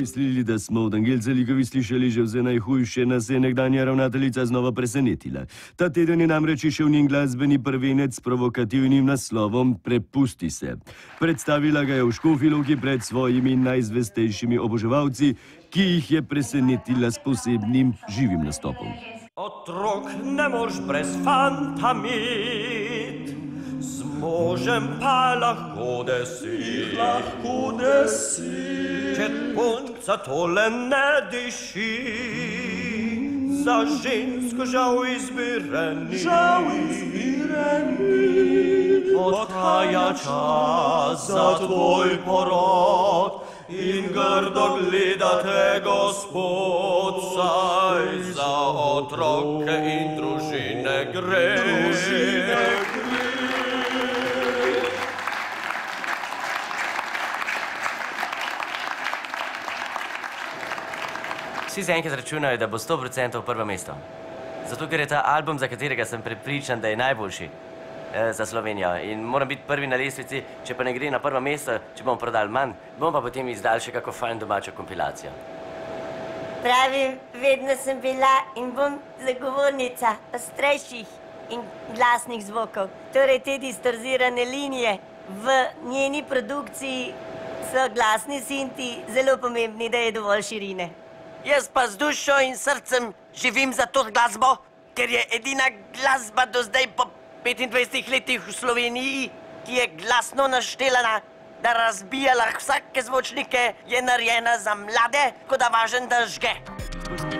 mislili, da smo od Angelcelikovi slišali že vse najhujše, nas je nekdanja ravnateljica znova presenetila. Ta teden je namreč išel njen glasbeni prvenec s provokativnim naslovom Prepusti se. Predstavila ga je v Škofji Loki pred svojimi najzvestejšimi oboževalci, ki jih je presenetila s posebnim živim nastopom. Otrok ne mož brez fanta mit, z možem pa lahko desit. Če punca tole ne diši, za žensko žal izbireni. Odhaja čas za tvoj porod in grdo gledate Gospod, saj za otroke in družine gre. Vsi zaenkrat računajo, da bo 100% prvo mesto. Zato, ker je ta album, za katerega sem prepričan, da je najboljši za Slovenijo. In moram biti prvi na lestvici, če pa ne gre na prvo mesto, če bomo prodali manj, bomo pa potem izdali še kako fajn domačo kompilacijo. Pravim, vedno sem bila in bom zagovornica ostrejših in glasnih zvokov. Torej te distorzirane linije v njeni produkciji so glasni sinti zelo pomembni, da je dovolj širine. Jaz pa z dušo in srcem živim za to glasbo, ker je edina glasba do zdaj po 25 letih v Sloveniji, ki je glasno naštelana, da razbija lahko vsake zvočnike, je narejena za mlade, kot da važen, da žge.